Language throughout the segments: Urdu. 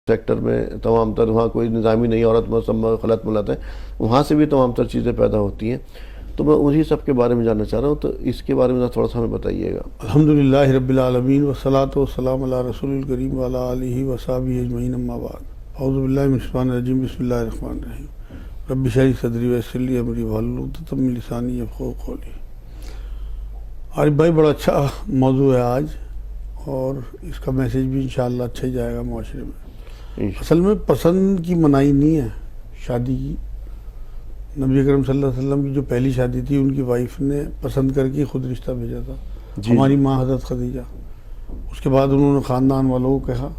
سیکٹر میں تمام تر وہاں کوئی نظامی نہیں، عورت مسمى خلط ملت ہے، وہاں سے بھی تمام تر چیزیں پیدا ہوتی ہیں. تو میں انہی سب کے بارے میں جاننا چاہ رہا ہوں، تو اس کے بارے میں تھوڑا سا ہمیں بتائیے گا. الحمدللہ رب العالمین والصلاة والسلام علی رسول الکریم وعلی آلہ وصحبہ اجمعین، اما بعد. اعوذ باللہ من الشیطان الرجیم، بسم اللہ الرحمن الرحیم. رب اشرح لی صدری ویسر لی امری واحلل عقدۃ من لسانی یفقہوا قولی. عارف بھائی بڑا اچھا موضوع ہے آج، اور اس کا میسیج بھی انشاءاللہ اچھا ہی جائے گا معاشرے میں. اصل میں پسند کی منائی نہیں ہے شادی کی. نبی اکرم صلی اللہ علیہ وسلم کی جو پہلی شادی تھی، ان کی وائف نے پسند کر کے خود رشتہ بھیجا تھا، ہماری ماں حضرت خدیجہ. اس کے بعد انہوں نے خاندان والوں کو کہا،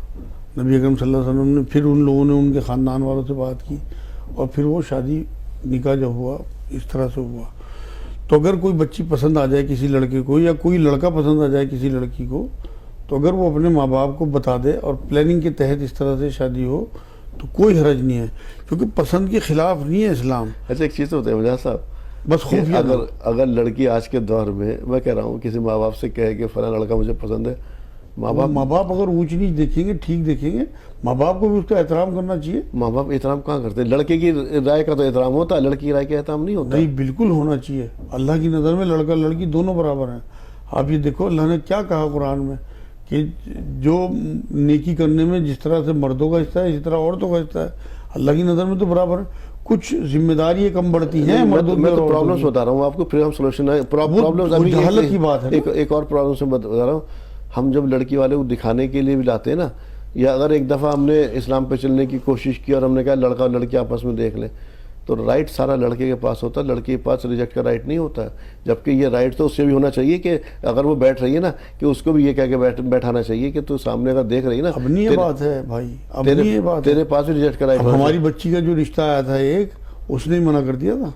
نبی اکرم صلی اللہ علیہ وسلم نے، پھر ان لوگوں نے ان کے خاندان والوں سے بات کی، اور پھر وہ شادی نکاح جب ہوا اس طرح سے ہوا. تو اگر کوئی بچی پسند آ جائے کسی لڑکے کو، یا کوئی لڑکا پسند آ جائے کسی لڑکی کو، تو اگر وہ اپنے ماں باپ کو بتا دے اور پلاننگ کے تحت اس طرح سے شادی ہو تو کوئی حرج نہیں ہے، کیونکہ پسند کے خلاف نہیں ہے اسلام. اچھا ایک چیز ہوتا ہے مجھا صاحب، بس خفیہ اگر لڑکی آج کے دور میں کہہ رہا ہوں کسی ماں باپ سے کہے کہ فلاں لڑکا مجھے پسند ہے، ماں باپ اگر اونچ نیچ دیکھیں گے، ٹھیک دیکھیں گے، ماں باپ کو بھی اس کا احترام کرنا چاہیے. ماں باپ احترام کہاں کرتے ہیں؟ لڑکے کی رائے کا تو احترام ہوتا ہے، لڑکی کی رائے کا احترام نہیں ہوتا. نہیں، بالکل ہونا چاہیے. اللہ کی نظر میں لڑکا لڑکی دونوں برابر ہیں. آپ یہ دیکھو اللہ نے کیا کہا قرآن میں، کہ جو نیکی کرنے میں جس طرح سے مردوں کا حصہ ہے اسی طرح عورتوں کا حصہ ہے. اللہ کی نظر میں تو برابر ہے. کچھ ذمہ داریاں کم بڑھتی ہیں مردوں کی. میں تو پرابلمس بتا رہا ہوں آپ کو، پھر ہم سولوشن ہے. جہالت کی بات ہے. ایک اور پرابلم سے بتا رہا ہوں، ہم جب لڑکی والے کو دکھانے کے لیے بھی لاتے ہیں نا، یا اگر ایک دفعہ ہم نے اسلام پہ چلنے کی کوشش کی اور ہم نے کہا لڑکا اور لڑکی آپس میں دیکھ لیں، تو رائٹ سارا لڑکے کے پاس ہوتا ہے، لڑکی کے پاس ریجیکٹ کا رائٹ نہیں ہوتا ہے. جبکہ یہ رائٹ تو اس سے بھی ہونا چاہیے کہ اگر وہ بیٹھ رہی ہے نا، کہ اس کو بھی یہ کہہ کے بیٹھانا چاہیے کہ تو سامنے اگر دیکھ رہی ہے نا. اب نہیں یہ بات ہے بھائی، اب نہیں یہ بات، تیرے پاس بھی ریجیکٹ کا رائٹ. ہماری بچی کا جو رشتہ آیا تھا ایک، اس نے منع کر دیا تھا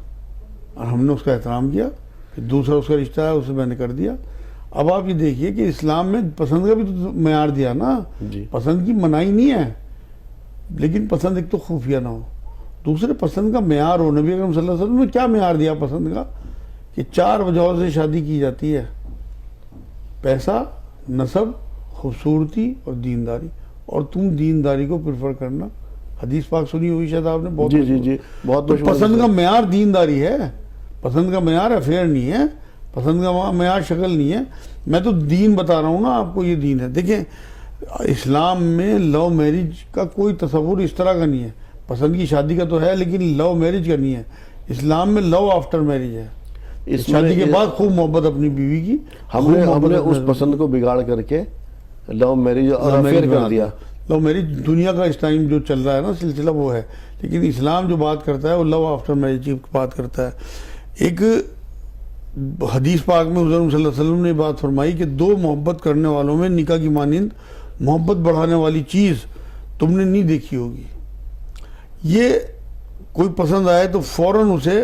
اور ہم نے اس کا احترام کیا. پھر دوسرا اس کا رشتہ ہے، اسے میں نے کر دیا. اب آپ یہ دیکھیے کہ اسلام میں پسند کا بھی تو معیار دیا نا. پسند کی منائی نہیں ہے، لیکن پسند ایک تو خفیہ نہ ہو، دوسرے پسند کا معیار ہو. نبی اکرم صلی اللہ علیہ وسلم نے کیا معیار دیا پسند کا، کہ 4 وجہوں سے شادی کی جاتی ہے: پیسہ، نسب، خوبصورتی اور دینداری. اور تم دینداری کو پریفر کرنا. حدیث پاک سنی ہوئی شاید آپ نے بہت. جی بہت. پسند کا معیار دینداری ہے، پسند کا معیار افیئر نہیں ہے، پسند کا معیار شکل نہیں ہے. میں تو دین بتا رہا ہوں نا آپ کو، یہ دین ہے. دیکھیں اسلام میں لو میرج کا کوئی تصور اس طرح کا نہیں ہے. پسند کی شادی کا تو ہے، لیکن لو میرج کا نہیں ہے. اسلام میں لو آفٹر میرج ہے. اس شادی کے بعد خوب محبت اپنی بیوی کی. ہم نے اس پسند کو بگاڑ کر کے لو میرج اور افیئر کر دیا. لو میرج دنیا کا اس ٹائم جو چل رہا ہے نا سلسلہ وہ ہے، لیکن اسلام جو بات کرتا ہے وہ لو آفٹر میرج کی بات کرتا ہے. ایک حدیث پاک میں حضور صلی اللہ علیہ وسلم نے بات فرمائی کہ 2 محبت کرنے والوں میں نکاح کی مانند محبت بڑھانے والی چیز تم نے نہیں دیکھی ہوگی. یہ کوئی پسند آئے تو فوراً اسے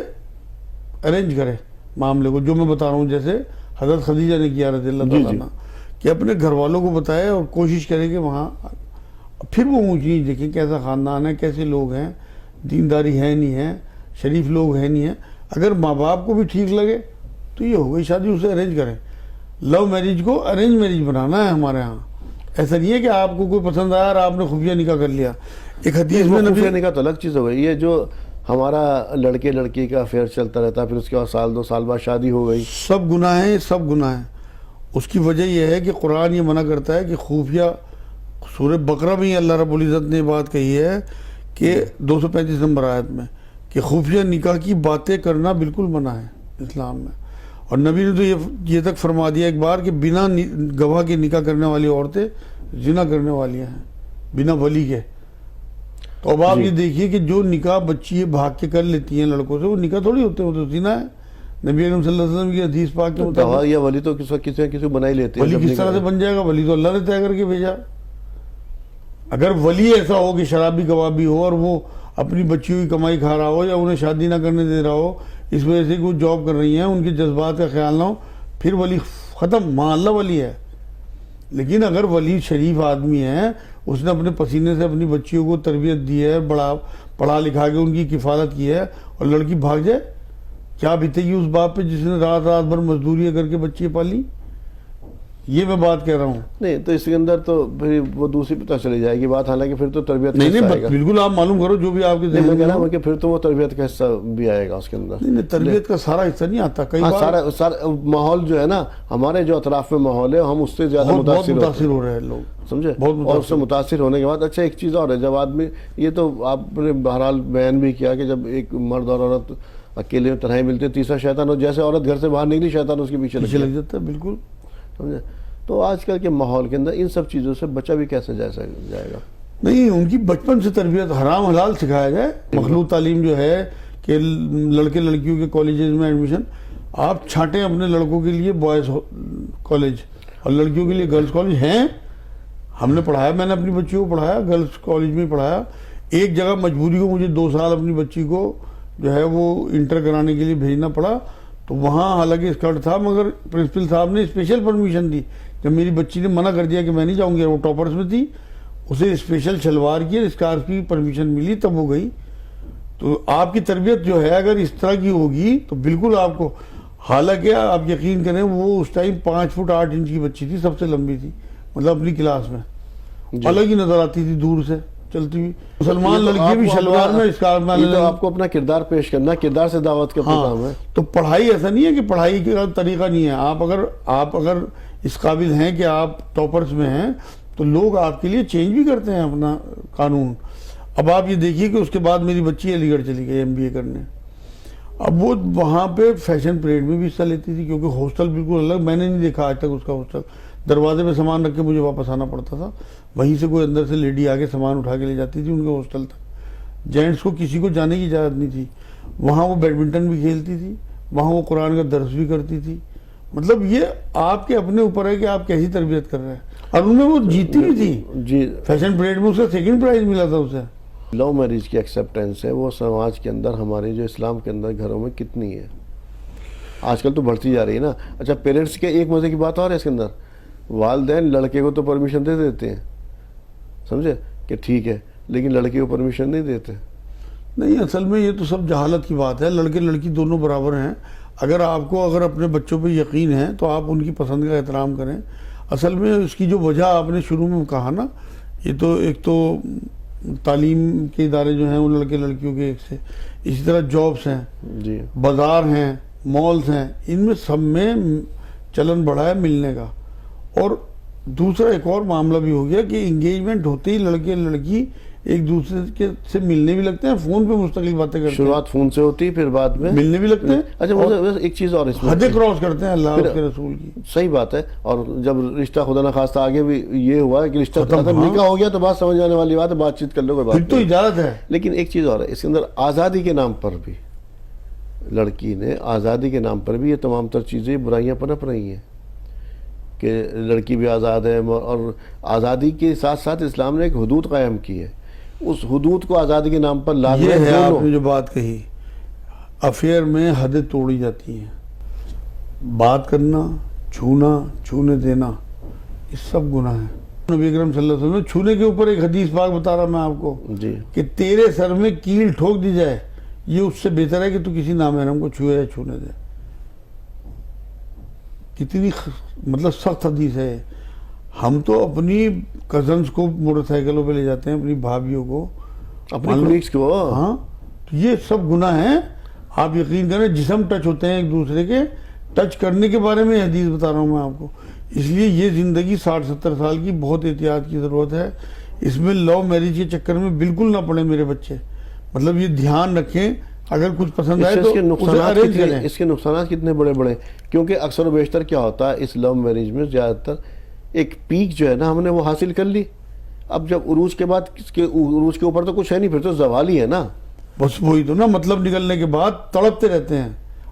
ارینج کرے معاملے کو، جو میں بتا رہا ہوں، جیسے حضرت خدیجہ نے کیا رضی اللہ تعالیٰ عنہ، کہ اپنے گھر والوں کو بتائے اور کوشش کرے کہ وہاں پھر وہ اونچ نیچ دیکھیں، کیسا خاندان ہے، کیسے لوگ ہیں، دینداری ہے نہیں ہے، شریف لوگ ہیں نہیں ہیں. اگر ماں باپ کو بھی ٹھیک لگے تو یہ ہو گئی شادی، اسے ارینج کریں. لو میرج کو ارینج میرج بنانا ہے ہمارے ہاں. ایسا نہیں ہے کہ آپ کو کوئی پسند آیا اور آپ نے خفیہ نکاح کر لیا. ایک حدیث میں خفیہ نکاح تو الگ چیز ہو گئی. یہ جو ہمارا لڑکے لڑکی کا افیئر چلتا رہتا ہے، پھر اس کے بعد 1-2 سال بعد شادی ہو گئی، سب گناہ ہیں، سب گناہ ہیں. اس کی وجہ یہ ہے کہ قرآن یہ منع کرتا ہے کہ خفیہ، سورہ بقرہ میں اللہ رب العزت نے بات کہی ہے کہ 235 نمبر آیت میں، کہ خفیہ نکاح کی باتیں کرنا بالکل منع ہے اسلام میں. اور نبی نے تو یہ تک فرما دیا ایک بار کہ بنا گواہ کے نکاح کرنے والی عورتیں زنا کرنے والیاں ہیں، بنا ولی کے. تو اب آپ یہ دیکھیے کہ جو نکاح بچی بھاگ کے کر لیتی ہیں لڑکوں سے، وہ نکاح تھوڑی ہوتے ہیں، وہ تو زنا ہے. نبی اکرم صلی اللہ علیہ وسلم کی حدیث پاک کے مطابق گواہ یا ولی تو کسی کو بنا ہی لیتے ہیں. ولی کس طرح سے بن جائے گا؟ ولی تو اللہ نے طے کر کے بھیجا. اگر ولی ایسا ہو کہ شرابی کبابی ہو اور وہ اپنی بچیوں کی کمائی کھا رہا ہو، یا انہیں شادی نہ کرنے دے رہا ہو اس وجہ سے کہ وہ جاب کر رہی ہیں، ان کے جذبات کا خیال نہ ہو، پھر ولی ختم، ماں اللہ ولی ہے. لیکن اگر ولی شریف آدمی ہے، اس نے اپنے پسینے سے اپنی بچیوں کو تربیت دی ہے، پڑھا لکھا کے ان کی کفالت کی ہے، اور لڑکی بھاگ جائے، کیا بیتے گی اس باپ پہ جس نے رات بھر مزدوریاں کر کے بچیاں پالی؟ یہ میں بات کہہ رہا ہوں. نہیں تو اس کے اندر تو پھر وہ دوسری پتہ چلی جائے گی بات، حالانکہ پھر تو تربیت کا نہیں حصہ آئے گا. بالکل آپ معلوم کرو جو بھی آپ کے نہیں ذہن میں کہہ میں رہا ہو. ہوں کہ پھر تو وہ تربیت کا حصہ بھی آئے گا اس کے اندر. نہیں تربیت کا سارا حصہ نہیں آتا. کئی ہاں بار سارا ماحول جو ہے نا، ہمارے جو اطراف میں ماحول ہے ہم اس سے زیادہ بہت متاثر ہو رہے ہیں لوگ. سمجھے، بہت اور اس سے متاثر ہونے کے بعد اچھا ایک چیز اور ہے، جب آدمی، یہ تو آپ نے بہرحال بیان بھی کیا کہ جب ایک مرد اور عورت اکیلے میں تنہائی ملتے ہیں، تیسرا شیطان، اور جیسے عورت گھر سے باہر نکلی شیطان اس کے پیچھے لگ جاتا ہے. بالکل سمجھے. تو آج کل کے ماحول کے اندر ان سب چیزوں سے بچہ بھی کیسے جائے گا. نہیں، ان کی بچپن سے تربیت حرام حلال سکھایا جائے. مخلوط تعلیم جو ہے کہ لڑکے لڑکیوں کے کالجز میں ایڈمیشن آپ چھانٹیں اپنے لڑکوں کے لیے بوائز کالج اور لڑکیوں کے لیے گرلز کالج ہیں. ہم نے پڑھایا، میں نے اپنی بچی کو پڑھایا گرلز کالج میں پڑھایا. ایک جگہ مجبوری کو مجھے 2 سال اپنی بچی کو جو ہے وہ انٹر کرانے کے لیے بھیجنا پڑا. تو وہاں حالانکہ اسکرٹ تھا، مگر پرنسپل صاحب نے اسپیشل پرمیشن دی. جب میری بچی نے منع کر دیا کہ میں نہیں جاؤں گی، وہ ٹاپرز میں تھی، اسے اسپیشل شلوار کی اسکارف کی پرمیشن ملی تب وہ گئی. تو آپ کی تربیت جو ہے اگر اس طرح کی ہوگی تو بالکل آپ کو، حالانکہ آپ یقین کریں وہ اس ٹائم 5 فٹ 8 انچ کی بچی تھی، سب سے لمبی تھی، مطلب اپنی کلاس میں الگ ہی نظر آتی تھی دور سے چلتی ہوئی. مسلمان لڑکی بھی شلوار میں اسکارف میں. تو آپ کو اپنا کردار پیش کرنا، کردار سے دعوت کا کام ہے. تو پڑھائی ایسا نہیں ہے کہ پڑھائی کا طریقہ نہیں ہے. آپ اگر اس قابل ہیں کہ آپ ٹاپرز میں ہیں تو لوگ آپ کے لیے چینج بھی کرتے ہیں اپنا قانون. اب آپ یہ دیکھیے کہ اس کے بعد میری بچی علی گڑھ چلی گئی MBA کرنے. اب وہ وہاں پہ فیشن پریڈ میں بھی حصہ لیتی تھی، کیونکہ ہاسٹل بالکل الگ، میں نے نہیں دیکھا آج تک اس کا ہاسٹل. دروازے میں سامان رکھ کے مجھے واپس آنا پڑتا تھا، وہیں سے کوئی اندر سے لیڈی آگے سامان اٹھا کے لے جاتی تھی ان کے ہاسٹل تک. جینٹس کو کسی کو جانے کی اجازت نہیں تھی. وہاں وہ بیڈمنٹن بھی کھیلتی تھی، وہاں وہ قرآن کا درس بھی کرتی تھی. مطلب یہ آپ کے اپنے اوپر ہے کہ آپ کیسی تربیت کر رہے ہیں. اور ان میں وہ جیتی بھی تھی جی. فیشن پریڈ میں اس کا 2nd پرائز ملا تھا اسے. لو میرج کی ایکسیپٹنس ہے وہ سماج کے اندر، ہمارے جو اسلام کے اندر گھروں میں کتنی ہے آج کل تو بڑھتی جا رہی ہے نا. اچھا پیرنٹس کے ایک مزے کی بات اور ہے اس کے اندر، والدین لڑکے کو تو پرمیشن دے دیتے ہیں، سمجھے کہ ٹھیک ہے، لیکن لڑکی کو پرمیشن نہیں دیتے. نہیں، اصل میں یہ تو سب جہالت کی بات ہے. لڑکے لڑکی دونوں برابر ہیں. اگر آپ کو اپنے بچوں پہ یقین ہے تو آپ ان کی پسند کا احترام کریں. اصل میں اس کی جو وجہ آپ نے شروع میں کہا نا، یہ تو ایک تو تعلیم کے ادارے جو ہیں وہ لڑکے لڑکیوں کے ایک سے، اسی طرح جابس ہیں جی، بازار ہیں، مالز ہیں، ان میں سب میں چلن بڑھا ہے ملنے کا. اور دوسرا ایک اور معاملہ بھی ہو گیا کہ انگیجمنٹ ہوتے ہی لڑکے لڑکی ایک دوسرے کے سے ملنے بھی لگتے ہیں، فون پہ مستقل باتیں کرتے ہیں. شروعات فون سے ہوتی ہے، پھر بعد میں ملنے بھی لگتے ہیں. اچھا ایک چیز اور اس میں حدیں کراس کرتے ہیں اللہ اس کے رسول کی. صحیح بات ہے. اور جب رشتہ خدا نخواستہ آگے بھی یہ ہوا کہ رشتہ ختم، نکاح ہو گیا تو بات سمجھ آنے والی بات ہے، بات چیت کر لو، کوئی پھر بات تو نہیں. اجازت ہے. لیکن ایک چیز اور ہے اس کے اندر، آزادی کے نام پر بھی لڑکی نے، آزادی کے نام پر بھی یہ تمام تر چیزیں برائیاں پنپ رہی ہیں کہ لڑکی بھی آزاد ہے. اور آزادی کے ساتھ ساتھ اسلام نے ایک حدود قائم کی ہے، اس حدود کو آزادی کے نام پر لازم یہ ہے. آپ نے جو بات کہی، افیئر میں حدیں توڑی جاتی ہیں. بات کرنا، چھونا، چھونے دینا، یہ سب گناہ ہے. نبی اکرم صلی اللہ علیہ وسلم نے چھونے کے اوپر ایک حدیث پاک بتا رہا میں آپ کو جی کہ تیرے سر میں کیل ٹھوک دی جائے، یہ اس سے بہتر ہے کہ تو کسی نامحرم کو چھوئے یا چھونے دے. کتنی مطلب سخت حدیث ہے. ہم تو اپنی کزنز کو موٹر سائیکلوں پہ لے جاتے ہیں، اپنی بھابھیوں کو، اپنے کولیگز کو. ہاں تو یہ سب گناہ ہیں. آپ یقین کریں جسم ٹچ ہوتے ہیں ایک دوسرے کے، ٹچ کرنے کے بارے میں حدیث بتا رہا ہوں میں آپ کو. اس لیے یہ زندگی 60-70 سال کی بہت احتیاط کی ضرورت ہے. اس میں لو میرج کے چکر میں بالکل نہ پڑے میرے بچے. مطلب یہ دھیان رکھیں، اگر کچھ پسند آئے تو اسے ارینج کریں. اس کے نقصانات کتنے بڑے بڑے، کیونکہ اکثر و بیشتر کیا ہوتا ہے اس لو میرج میں، زیادہ تر ایک پیک جو ہے نا ہم نے وہ حاصل کر لی. اب جب عروج کے بعد عروج کے اوپر تو کچھ ہے نہیں، پھر تو زوال ہی ہے نا. بس وہی تو نا، مطلب نکلنے کے بعد تڑپتے رہتے ہیں.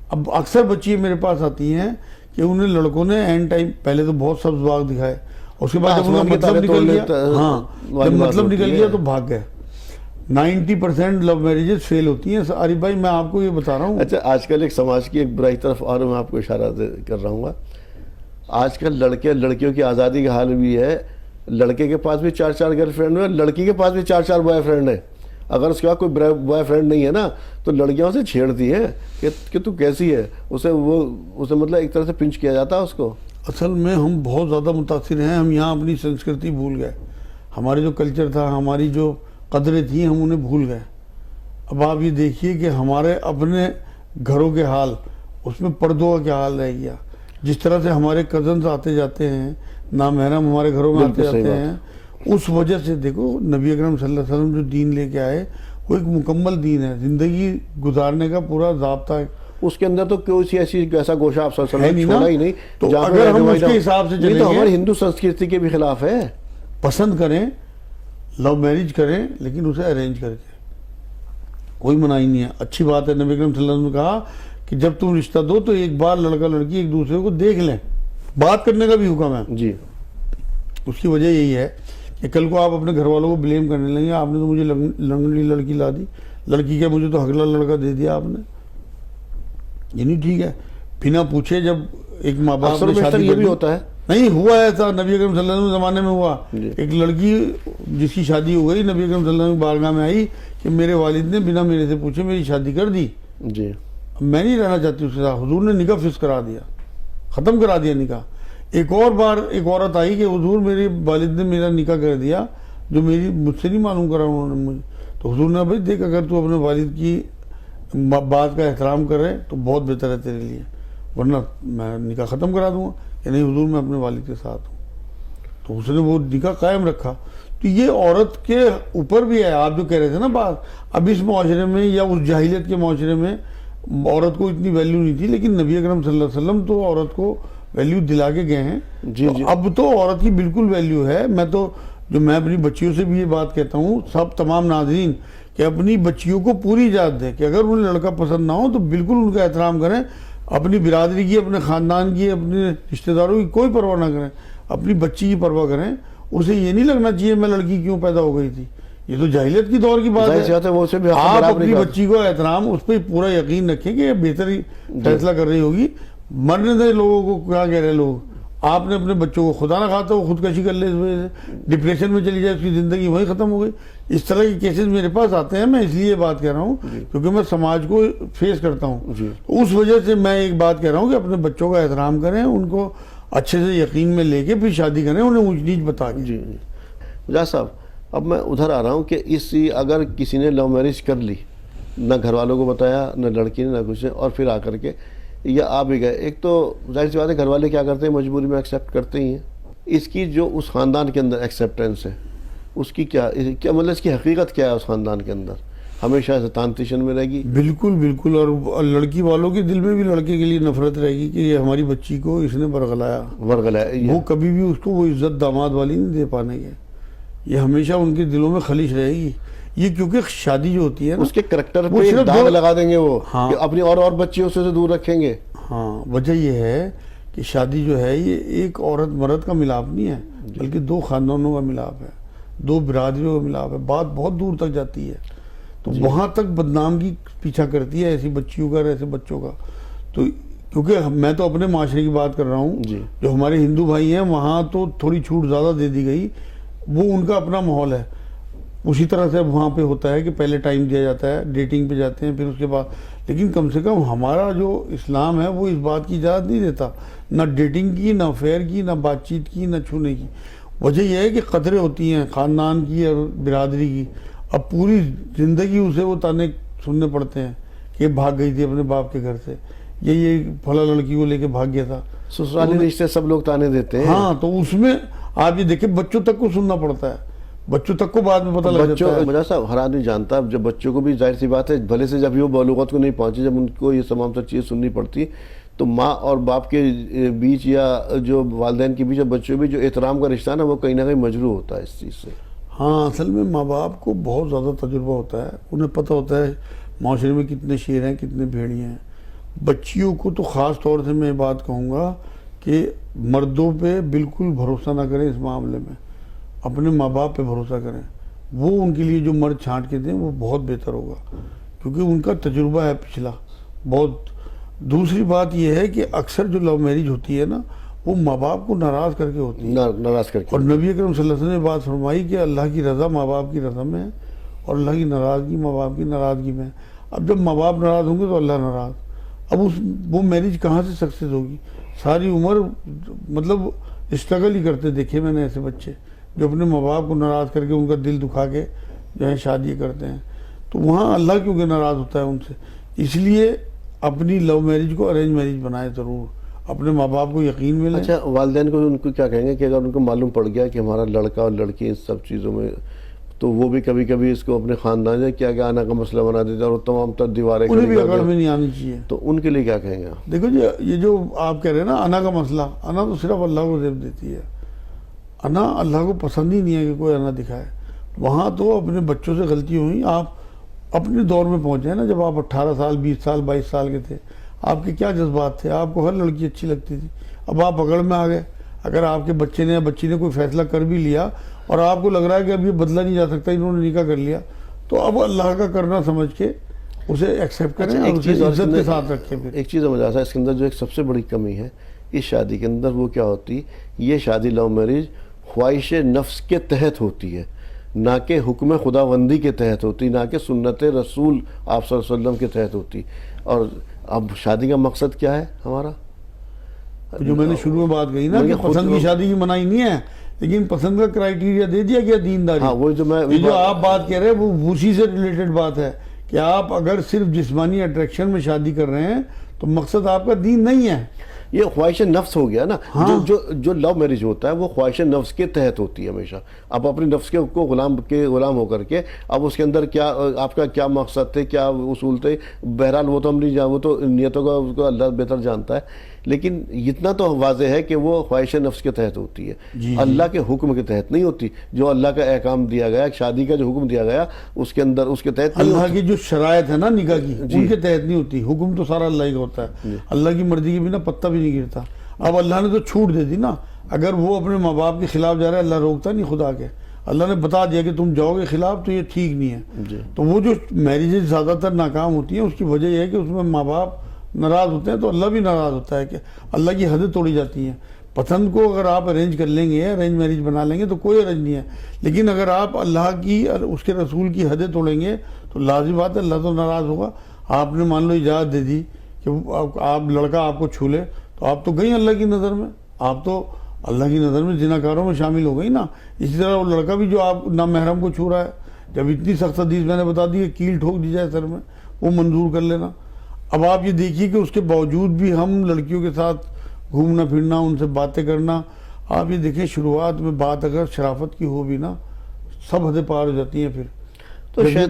اب اکثر بچی میرے پاس آتی ہیں کہ انہیں لڑکوں نے اینڈ ٹائم پہلے تو بہت سبز باغ دکھائے، اس کے بعد جب ان کا مطلب نکل گیا، ہاں جب مطلب نکل گیا تو بھاگ گئے. 90% لو میرجز فیل ہوتی ہیں. عارف بھائی میں آپ کو یہ بتا رہا ہوں. اچھا آج کل ایک سماج کی ایک برائی طرف اور میں آپ کو اشارہ کر رہا ہوں. آج کل لڑکے لڑکیوں کی آزادی کا حال بھی ہے. لڑکے کے پاس بھی 4 گرل فرینڈ ہیں، لڑکی کے پاس بھی 4 بوائے فرینڈ ہیں. اگر اس کے بعد کوئی بوائے فرینڈ نہیں ہے نا تو لڑکیاں اسے چھیڑتی ہیں کہ تو کیسی ہے. اسے مطلب ایک طرح سے پنچ کیا جاتا ہے اس کو. اصل میں ہم بہت زیادہ متاثر ہیں. ہم یہاں اپنی سنسکرتی بھول گئے. ہمارے جو کلچر تھا, ہماری جو قدریں تھیں, ہم انہیں بھول گئے. اب آپ یہ دیکھیے کہ ہمارے اپنے گھروں کے حال, اس میں پردوں کا کیا حال رہ گیا. جس طرح سے ہمارے کزنز آتے جاتے ہیں, نامحرم ہمارے گھروں میں آتے جاتے ہیں, اس وجہ سے دیکھو نبی اکرم صلی اللہ علیہ وسلم جو دین لے کے آئے وہ ایک مکمل دین ہے. زندگی گزارنے کا پورا ضابطہ ہے. اس کے اندر تو کوئی ایسا گوشہ آپ صلی اللہ علیہ وسلم نے نہیں نا. چھوڑا ہی نہیں. تو جہاں اگر پہ ہم اس کے حساب سے یہ چلیں تو گے, ہماری ہندو سنسکرتی کے بھی خلاف ہے. پسند کریں, لو میرج کریں, لیکن اسے ارینج کر کے, کوئی منائی نہیں ہے. اچھی بات ہے, نبی اکرم صلی اللہ علیہ وسلم نے کہا کہ جب تم رشتہ دو تو ایک بار لڑکا لڑکی ایک دوسرے کو دیکھ لیں. بات کرنے کا بھی حکم ہے. جی. اس کی وجہ یہی ہے کہ کل کو آپ اپنے گھر والوں کو بلیم کرنے لگیں, آپ نے تو مجھے لنگڑی لڑکی لا دی, لڑکی کیا مجھے تو ہگلا لڑکا دے دیا آپ نے. یہ نہیں ٹھیک ہے. بنا پوچھے جب ایک ماں باپ نے شادی یہ بھی ہوتا ہے. نہیں ہوا ایسا, نبی اکرم صلی اللہ علیہ وسلم زمانے میں ہوا. ایک لڑکی جس کی شادی ہو گئی, نبی اکرم صلی اللہ علیہ وسلم بارگاہ میں آئی کہ میرے والد نے بنا میرے سے پوچھے میری شادی کر دی, جی, میں نہیں رہنا چاہتی اس کے ساتھ. حضور نے نکاح فکس کرا دیا, ختم کرا دیا نکاح. ایک اور بار ایک عورت آئی کہ حضور میرے والد نے میرا نکاح کر دیا, جو مجھ سے نہیں معلوم کرا انہوں نے مجھے. تو حضور نے بھائی دیکھ, اگر تو اپنے والد کی بات کا احترام کرے تو بہت بہتر ہے تیرے لیے, ورنہ میں نکاح ختم کرا دوں گا. کہ نہیں حضور میں اپنے والد کے ساتھ ہوں. تو اس نے وہ نکاح قائم رکھا. تو یہ عورت کے اوپر بھی ہے. آپ جو کہہ رہے تھے نا بات, اب اس معاشرے میں یا اس جاہلیت کے معاشرے میں عورت کو اتنی ویلیو نہیں تھی, لیکن نبی اکرم صلی اللہ علیہ وسلم تو عورت کو ویلیو دلا کے گئے ہیں. جی, جی. اب تو عورت کی بالکل ویلیو ہے. میں اپنی بچیوں سے بھی یہ بات کہتا ہوں, سب تمام ناظرین, کہ اپنی بچیوں کو پوری اجازت دیں کہ اگر انہیں لڑکا پسند نہ ہو تو بالکل ان کا احترام کریں. اپنی برادری کی, اپنے خاندان کی, اپنے رشتہ داروں کی کوئی پرواہ نہ کریں, اپنی بچی کی پرواہ کریں. اسے یہ نہیں لگنا چاہیے میں لڑکی کیوں پیدا ہو گئی تھی. یہ تو جاہلیت کی دور کی بات ہے. آپ اپنی بچی کو احترام, اس پہ پورا یقین رکھیں کہ یہ بہتر ہی فیصلہ کر رہی ہوگی. مرنے دیں لوگوں کو, کیا کہہ رہے لوگ. آپ نے اپنے بچوں کو خدا نہ خواستہ وہ خودکشی کر لے, اس وجہ سے ڈپریشن میں چلی جائے, اس کی زندگی وہیں ختم ہو گئی. اس طرح کے کیسز میرے پاس آتے ہیں. میں اس لیے بات کہہ رہا ہوں کیونکہ میں سماج کو فیس کرتا ہوں. اس وجہ سے میں ایک بات کہہ رہا ہوں کہ اپنے بچوں کا احترام کریں, ان کو اچھے سے یقین میں لے کے پھر شادی کریں, انہیں اونچ نیچ بتا کے. جی, مجاز صاحب, اب میں ادھر آ رہا ہوں کہ اگر کسی نے لو میرج کر لی, نہ گھر والوں کو بتایا, نہ لڑکی نے, نہ کچھ نے, اور پھر آ کر کے یا آپ بھی گئے, ایک تو ظاہر سی بات ہے گھر والے کیا کرتے ہیں, مجبوری میں ایکسیپٹ کرتے ہی ہیں. اس کی جو اس خاندان کے اندر ایکسیپٹنس ہے, اس کی کیا مطلب اس کی حقیقت کیا ہے اس خاندان کے اندر؟ ہمیشہ سے تانتیشن میں رہے گی. بالکل بالکل. اور لڑکی والوں کے دل میں بھی لڑکے کے لیے نفرت رہے گی کہ یہ ہماری بچی کو اس نے ورغلایا. وہ کبھی بھی اس کو وہ عزت داماد والی نہیں دے پانے گے. یہ ہمیشہ ان کے دلوں میں خلیش رہے گی. یہ کیونکہ شادی جو ہوتی ہے نا, اس کے کریکٹر پہ ایک داغ لگا دیں گے وہ, ہاں, اپنی اور بچیوں سے دور رکھیں گے. ہاں, وجہ یہ ہے کہ شادی جو ہے یہ ایک عورت مرد کا ملاپ نہیں ہے, بلکہ دو خاندانوں کا ملاپ ہے, دو برادریوں کا ملاپ ہے. بات بہت دور تک جاتی ہے. تو وہاں تک بدنامگی پیچھا کرتی ہے ایسی بچیوں کا اور ایسے بچوں کا. تو کیونکہ میں تو اپنے معاشرے کی بات کر رہا ہوں, جو ہمارے ہندو بھائی ہیں وہاں تو تھوڑی چھوٹ زیادہ دے دی گئی. وہ ان کا اپنا ماحول ہے. اسی طرح سے وہاں پہ ہوتا ہے کہ پہلے ٹائم دیا جاتا ہے, ڈیٹنگ پہ جاتے ہیں, پھر اس کے بعد. لیکن کم سے کم ہمارا جو اسلام ہے وہ اس بات کی اجازت نہیں دیتا, نہ ڈیٹنگ کی, نہ افیئر کی, نہ بات چیت کی, نہ چھونے کی. وجہ یہ ہے کہ قطریں ہوتی ہیں خاندان کی اور برادری کی. اب پوری زندگی اسے وہ تانے سننے پڑتے ہیں کہ بھاگ گئی تھی اپنے باپ کے گھر سے, یہ پھلا لڑکی کو لے کے بھاگ گیا تھا. سسرالی رشتے سب لوگ تانے دیتے ہیں. ہاں, تو اس میں آپ یہ دیکھیں بچوں تک کو سننا پڑتا ہے, بچوں تک کو بعد میں پتہ لگ جاتا ہے. مجھے صاحب ہر آدمی جانتا ہے, جب بچوں کو بھی ظاہر سی بات ہے بھلے سے جب وہ بلوغت کو نہیں پہنچے, جب ان کو یہ تمام سب چیزیں سننی پڑتی, تو ماں اور باپ کے بیچ یا جو والدین کے بیچ بچوں بھی جو احترام کا رشتہ ہے نا, وہ کہیں نہ کہیں مجروح ہوتا ہے اس چیز سے. ہاں, اصل میں ماں باپ کو بہت زیادہ تجربہ ہوتا ہے, انہیں پتہ ہوتا ہے معاشرے میں کتنے شیر ہیں کتنے بھیڑیے ہیں. بچیوں کو تو خاص طور سے میں بات کہوں گا کہ مردوں پہ بالکل بھروسہ نہ کریں اس معاملے میں, اپنے ماں باپ پہ بھروسہ کریں. وہ ان کے لیے جو مرد چھانٹ کے دیں وہ بہت بہتر ہوگا, کیونکہ ان کا تجربہ ہے پچھلا بہت. دوسری بات یہ ہے کہ اکثر جو لو میرج ہوتی ہے نا, وہ ماں باپ کو ناراض کر کے ہوتی ہے, ناراض کر کے. اور نبی اکرم صلی اللہ علیہ وسلم نے بات فرمائی کہ اللہ کی رضا ماں باپ کی رضا میں ہے, اور اللہ کی ناراضگی ماں باپ کی ناراضگی میں ہے. اب جب ماں باپ ناراض ہوں گے تو اللہ ناراض, اب وہ میرج کہاں سے سکسیس ہوگی؟ ساری عمر مطلب اسٹرگل ہی کرتے دیکھے میں نے ایسے بچے جو اپنے ماں باپ کو ناراض کر کے ان کا دل دکھا کے جو ہے شادی کرتے ہیں. تو وہاں اللہ کیوں کہ ناراض ہوتا ہے ان سے. اس لیے اپنی لو میرج کو ارینج میرج بنائے ضرور, اپنے ماں باپ کو یقین ملے. اچھا والدین کو ان کو کیا کہیں گے کہ اگر ان کو معلوم پڑ گیا کہ ہمارا لڑکا اور لڑکی ان سب چیزوں میں, تو وہ بھی کبھی کبھی اس کو اپنے خاندان میں کیا آنا کا مسئلہ بنا دیتے ہیں اور تمام تر دیواریں انہیں بھی اکڑ میں نہیں آنی چاہیے. تو ان کے لیے کیا کہیں گے؟ دیکھو جی, یہ جو آپ کہہ رہے ہیں نا انا کا مسئلہ, انا تو صرف اللہ کو زیب دیتی ہے. انا اللہ کو پسند ہی نہیں ہے کہ کوئی انا دکھائے. وہاں تو اپنے بچوں سے غلطی ہوئی. آپ اپنے دور میں پہنچے ہیں نا, جب آپ 18 سال 20 سال 22 سال کے تھے, آپ کے کیا جذبات تھے؟ آپ کو ہر لڑکی اچھی لگتی تھی. اب آپ پکڑ میں آ گئے. اگر آپ کے بچے نے یا بچی نے کوئی فیصلہ کر بھی لیا اور آپ کو لگ رہا ہے کہ اب یہ بدلا نہیں جا سکتا, انہوں نے نکاح کر لیا, تو اب اللہ کا کرنا سمجھ کے اسے ایکسیپٹ کریں اور اسے عزت کے ساتھ رکھیں. پھر ایک چیز سمجھ آتا ہے اس کے اندر جو ایک سب سے بڑی کمی ہے اس شادی کے اندر, وہ کیا ہوتی؟ یہ شادی لو میرج خواہش نفس کے تحت ہوتی ہے, نہ کہ حکم خداوندی کے تحت ہوتی, نہ کہ سنت رسول آپ صلی اللہ علیہ وسلم کے تحت ہوتی. اور اب شادی کا مقصد کیا ہے ہمارا؟ جو میں نے شروع میں بات کہی نا کہ پسند کی شادی کی منائی نہیں ہے, لیکن پسند کا کرائیٹیریا دے دیا گیا دینداری. ہاں وہ جو آپ بات کہہ رہے ہیں وہ اسی سے ریلیٹڈ بات ہے کہ آپ اگر صرف جسمانی اٹریکشن میں شادی کر رہے ہیں تو مقصد آپ کا دین نہیں ہے. یہ خواہش نفس ہو گیا نا. جو لو میرج ہوتا ہے وہ خواہش نفس کے تحت ہوتی ہے ہمیشہ. اب اپنے نفس کو غلام ہو کر کے اب اس کے اندر کیا آپ کا کیا مقصد تھے, کیا اصول تھے, بہرحال وہ تو ہم نہیں جان, وہ تو نیتوں کا اس کو اللہ بہتر جانتا ہے. لیکن اتنا تو واضح ہے کہ وہ خواہش نفس کے تحت ہوتی ہے, اللہ کے حکم کے تحت نہیں ہوتی. جو اللہ کا احکام دیا گیا, شادی کا جو حکم دیا گیا اس کے اندر اس کے تحت نہیں اللہ کی جو شرائط ہے نا نکاح کی ان کے تحت نہیں ہوتی. حکم تو سارا اللہ کا ہوتا ہے, اللہ کی مرضی کے بنا پتہ بھی نہیں گرتا. اب اللہ نے تو چھوٹ دے دی نا, اگر وہ اپنے ماں باپ کے خلاف جا رہا ہے اللہ روکتا نہیں خدا کے. اللہ نے بتا دیا کہ تم جاؤ گے خلاف تو یہ ٹھیک نہیں ہے. تو وہ جو میرجز زیادہ تر ناکام ہوتی ہیں اس کی وجہ یہ ہے کہ اس میں ماں باپ ناراض ہوتے ہیں, تو اللہ بھی ناراض ہوتا ہے کہ اللہ کی حدیں توڑی جاتی ہیں. پسند کو اگر آپ ارینج کر لیں گے, ارینج میرج بنا لیں گے تو کوئی حرج نہیں ہے, لیکن اگر آپ اللہ کی اور اس کے رسول کی حدیں توڑیں گے تو لازم بات ہے اللہ تو ناراض ہوگا. آپ نے مان لو اجازت دے دی کہ آپ لڑکا آپ کو چھو لے, تو آپ تو گئی اللہ کی نظر میں, آپ تو اللہ کی نظر میں زناکاروں میں شامل ہو گئی نا. اسی طرح وہ لڑکا بھی جو آپ نامحرم کو چھو رہا ہے, جب اتنی سخت حدیث میں نے بتا دی کہ کیل ٹھوک دی جائے سر میں, وہ منظور کر لینا. اب آپ یہ دیکھیے کہ اس کے باوجود بھی ہم لڑکیوں کے ساتھ گھومنا پھرنا, ان سے باتیں کرنا, آپ یہ دیکھیں شروعات میں بات اگر شرافت کی ہو بھی نا سب حدیں پار ہو جاتی ہیں. پھر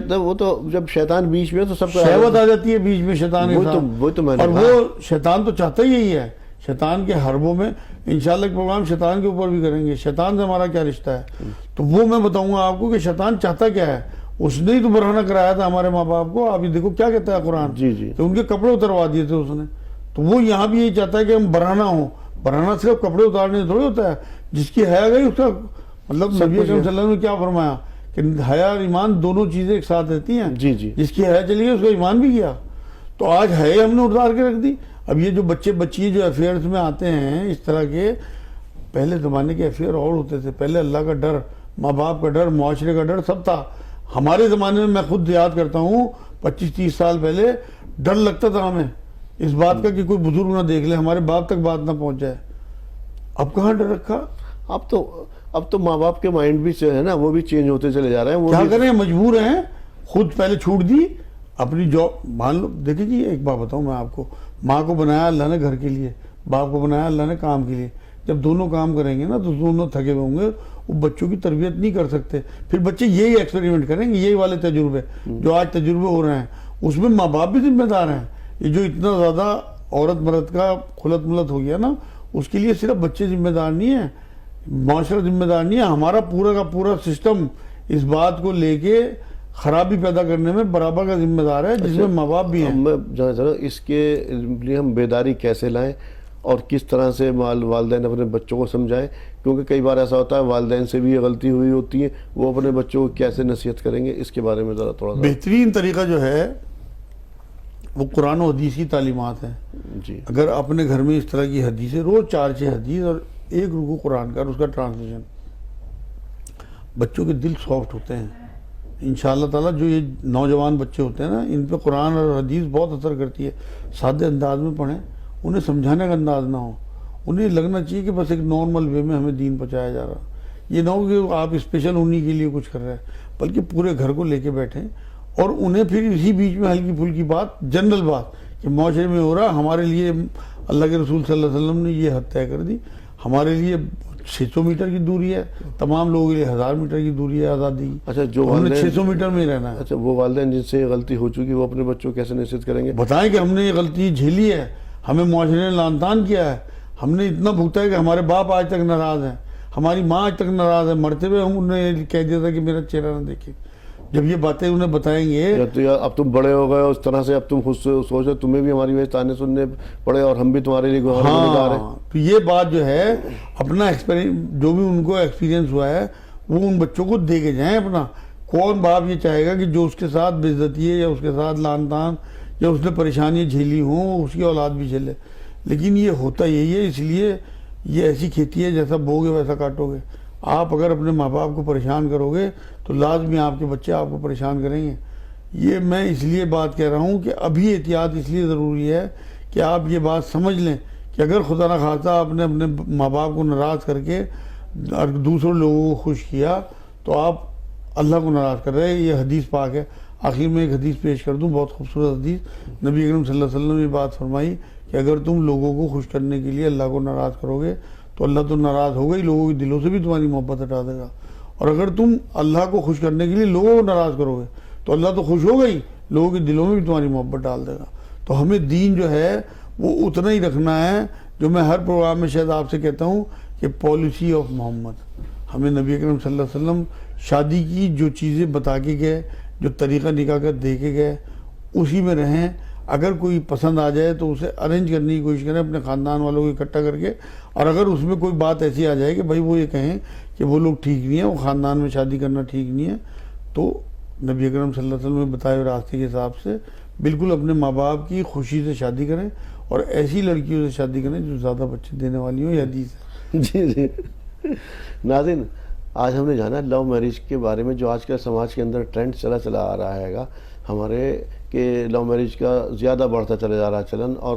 تو وہ تو جب شیطان بیچ میں تو سب شہوت آ جاتی ہے بیچ میں شیطان کے ساتھ, اور وہ شیطان تو چاہتا ہی یہی ہے. شیطان کے حربوں میں انشاءاللہ ایک پروگرام شیطان کے اوپر بھی کریں گے, شیطان سے ہمارا کیا رشتہ ہے. تو وہ میں بتاؤں گا آپ کو کہ شیطان چاہتا کیا ہے. اس نے ہی تو برہنہ کرایا تھا ہمارے ماں باپ کو. آپ یہ دیکھو کیا کہتا ہے قرآن, تو ان کے کپڑے اتروا دیے تھے اس نے. تو وہ یہاں بھی یہی چاہتا ہے کہ ہم برہنہ ہوں. برہنہ صرف کپڑے اتارنے تھوڑی ہوتا ہے, جس کی حیا گئی اس کا مطلب نبی اکرم صلی اللہ علیہ وسلم نے کیا فرمایا کہ حیا اور ایمان دونوں چیزیں ایک ساتھ رہتی ہیں. جس کی حیا چلی گئی اس کا ایمان بھی گیا. تو آج حیا ہم نے اتار کے رکھ دی. اب یہ جو بچے بچی جو افیئرز میں آتے ہیں اس طرح کے, پہلے زمانے کے افیئر اور ہوتے تھے. پہلے اللہ کا ڈر, ماں باپ کا ڈر, معاشرے کا ڈر سب تھا. ہمارے زمانے میں خود یاد کرتا ہوں 25-30 سال پہلے ڈر لگتا تھا ہمیں اس بات کا کہ کوئی بزرگ نہ دیکھ لے, ہمارے باپ تک بات نہ پہنچ جائے. اب کہاں ڈر رکھا. اب تو ماں باپ کے مائنڈ بھی ہے نا, وہ بھی چینج ہوتے چلے جا رہے ہیں. وہ کیا کریں, مجبور ہیں. خود پہلے چھوٹ دی اپنی جاب. مان لو دیکھیں جی ایک بات بتاؤں میں آپ کو, ماں کو بنایا اللہ نے گھر کے لیے, باپ کو بنایا اللہ نے کام کے لیے. جب دونوں کام کریں گے نا تو دونوں تھکے ہوئے ہوں گے, وہ بچوں کی تربیت نہیں کر سکتے. پھر بچے یہی ایکسپیریمنٹ کریں گے, یہی والے تجربے جو آج تجربے ہو رہے ہیں اس میں ماں باپ بھی ذمہ دار ہیں. یہ جو اتنا زیادہ عورت مرد کا خلط ملت ہو گیا نا, اس کے لیے صرف بچے ذمہ دار نہیں ہیں, معاشرہ ذمہ دار نہیں ہے. ہمارا پورا کا پورا سسٹم اس بات کو لے کے خرابی پیدا کرنے میں برابر کا ذمہ دار ہے, جس میں ماں باپ بھی ہیں. میں جانا چاہ رہا ہوں اس کے لیے ہم بیداری کیسے لائیں اور کس طرح سے والدین اپنے بچوں کو سمجھائیں, کیونکہ کئی بار ایسا ہوتا ہے والدین سے بھی یہ غلطی ہوئی ہوتی ہے, وہ اپنے بچوں کو کیسے نصیحت کریں گے, اس کے بارے میں ذرا تھوڑا سا. بہترین طریقہ جو ہے وہ قرآن و حدیث کی تعلیمات ہیں. جی, اگر اپنے گھر میں اس طرح کی حدیثیں, روز 4-6 حدیث اور ایک رکوع قرآن کا اور اس کا ٹرانسلیشن, بچوں کے دل سافٹ ہوتے ہیں. انشاءاللہ تعالیٰ جو یہ نوجوان بچے ہوتے ہیں نا، ان پہ قرآن اور حدیث بہت اثر کرتی ہے. سادے انداز میں پڑھیں، انہیں سمجھانے کا انداز نہ ہو، انہیں لگنا چاہیے کہ بس ایک نارمل وے میں ہمیں دین پہنچایا جا رہا. یہ نہ ہو کہ آپ اسپیشل انہی کے لیے کچھ کر رہے ہیں، بلکہ پورے گھر کو لے کے بیٹھیں اور انہیں پھر اسی بیچ میں ہلکی پھلکی بات، جنرل بات کہ معاشرے میں ہو رہا، ہمارے لیے اللہ کے رسول صلی اللہ علیہ وسلم نے یہ حد طے کر دی، ہمارے لیے 600 میٹر کی دوری ہے، تمام لوگوں کے لیے 1000 میٹر کی دوری ہے آزادی. اچھا جو ہم نے والدین 600 میٹر میں ہی رہنا ہے. اچھا وہ والدین جن سے یہ غلطی ہو چکی وہ اپنے بچوں کو کیسے نصیحت کریں گے؟ بتائیں کہ ہم نے یہ غلطی جھیلی ہے، ہمیں معاشرے نے لعن طعن کیا ہے، ہم نے اتنا بھگتا ہے کہ ہمارے باپ آج تک ناراض ہیں، ہماری ماں آج تک ناراض ہے، مرتے ہوئے ہم انہیں کہہ دیا تھا کہ میرا چہرہ نہ دیکھے. جب یہ باتیں انہیں بتائیں گے تو یا اب تم بڑے ہو گئے اس طرح سے، اب تم خود سے سوچو تمہیں بھی ہماری وجہ تانے سننے پڑے اور ہم بھی تمہارے لیے گنہگار ہیں. ہاں، تو یہ بات جو ہے اپنا جو بھی ان کو ایکسپیرینس ہوا ہے وہ ان بچوں کو دے کے جائیں اپنا. کون باپ یہ چاہے گا کہ جو اس کے ساتھ بے عزتی ہے یا اس کے ساتھ لعن طعن یا اس نے پریشانیاں جھیلی ہوں اس کی اولاد بھی جھیلے؟ لیکن یہ ہوتا یہی ہے، اس لیے یہ ایسی کھیتی ہے جیسا بوگے ویسا کاٹو گے. آپ اگر اپنے ماں باپ کو پریشان کرو گے تو لازمی آپ کے بچے آپ کو پریشان کریں گے. یہ میں اس لیے بات کہہ رہا ہوں کہ ابھی احتیاط اس لیے ضروری ہے کہ آپ یہ بات سمجھ لیں کہ اگر خدا نہ خواستہ آپ نے اپنے ماں باپ کو ناراض کر کے اور دوسرے لوگوں کو خوش کیا تو آپ اللہ کو ناراض کر رہے ہیں. یہ حدیث پاک ہے. آخر میں ایک حدیث پیش کر دوں، بہت خوبصورت حدیث. نبی اکرم صلی اللہ علیہ وسلم نے یہ بات فرمائی کہ اگر تم لوگوں کو خوش کرنے کے لیے اللہ کو ناراض کرو گے تو اللہ تو ناراض ہوگا ہی، لوگوں کے دلوں سے بھی تمہاری محبت ہٹا دے گا. اور اگر تم اللہ کو خوش کرنے کے لیے لوگوں کو ناراض کرو گے تو اللہ تو خوش ہوگا ہی، لوگوں کے دلوں میں بھی تمہاری محبت ڈال دے گا. تو ہمیں دین جو ہے وہ اتنا ہی رکھنا ہے جو میں ہر پروگرام میں شاید آپ سے کہتا ہوں کہ پالیسی آف محمد. ہمیں نبی اکرم صلی اللہ علیہ وسلم شادی کی جو چیزیں بتا کے گئے، جو طریقہ نکاح کا دے کے گئے، اسی میں رہیں. اگر کوئی پسند آ جائے تو اسے ارینج کرنے کی کوشش کریں اپنے خاندان والوں کو اکٹھا کر کے. اور اگر اس میں کوئی بات ایسی آ جائے کہ بھائی وہ یہ کہیں کہ وہ لوگ ٹھیک نہیں ہیں، وہ خاندان میں شادی کرنا ٹھیک نہیں ہے، تو نبی اکرم صلی اللہ علیہ وسلم نے بتائے ہوئے راستے کے حساب سے بالکل اپنے ماں باپ کی خوشی سے شادی کریں اور ایسی لڑکیوں سے شادی کریں جو زیادہ بچے دینے والی ہوں. یہ حدیث ہے. جی. ناظرین، آج ہم نے جانا لو میرج کے بارے میں، جو آج کل سماج کے اندر ٹرینڈ چلا آ رہا ہے گا ہمارے کہ لو میرج کا زیادہ بڑھتا چلا جا رہا ہے چلن. اور